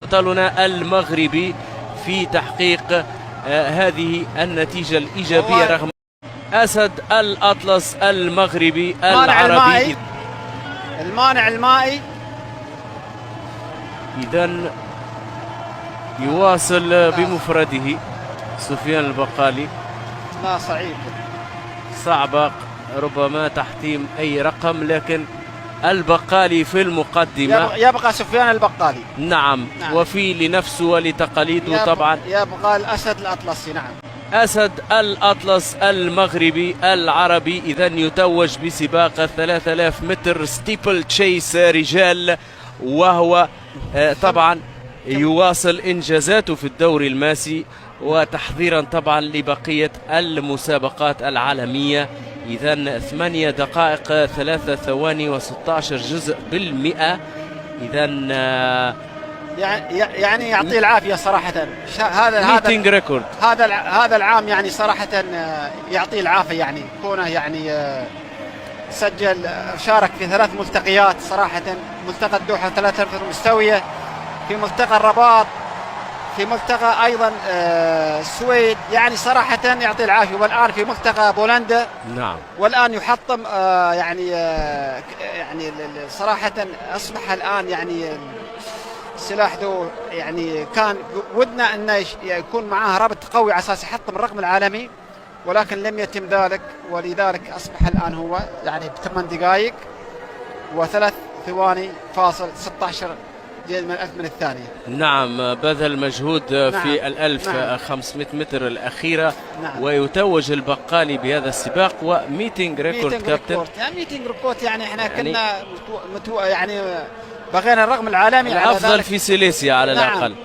بطلنا المغربي في تحقيق هذه النتيجة الإيجابية رغم أسد الأطلس المغربي العربي. المانع المائي إذن يواصل بمفرده سفيان البقالي. لا صعب ربما تحتيم أي رقم، لكن البقالي في المقدمة. يبقى سفيان البقالي. نعم. وفي لنفسه ولتقاليده طبعا يبقى الأسد الأطلسي. نعم، أسد الأطلس المغربي العربي إذن يتوج بسباق 3000 متر ستيبل تشيس رجال، وهو طبعا يواصل إنجازاته في الدوري الماسي وتحضيرا طبعا لبقية المسابقات العالمية. إذن 8 دقائق 3 ثواني و16 جزء بالمئة. إذن يعني يعطيه العافية صراحة. ميتنج ريكورد هذا العام يعني صراحة يعطيه العافية، يعني كونه يعني سجل شارك في 3 ملتقيات صراحة. ملتقى الدوحة 3 مستوية، في ملتقى الرباط، في ملتقى أيضا السويد، يعني صراحة يعطيه العافية. والآن في ملتقى بولندا. نعم. والآن يحطم يعني صراحة أصبح الآن يعني السلاح ذو، يعني كان ودنا أنه يكون معاه رابط قوي على أساس يحطم الرقم العالمي، ولكن لم يتم ذلك، ولذلك أصبح الآن هو يعني ب8 دقائق و3 ثواني فاصل 16 من الثانية. نعم، بذل مجهود في 1500 متر الأخيرة. نعم. ويتوج البقالي بهذا السباق وميتنج ريكورد كابتن. ميتنج ريكورد، يعني احنا كنا يعني بغينا الرقم العالمي الأفضل في سيليسيا على نعم. الأقل.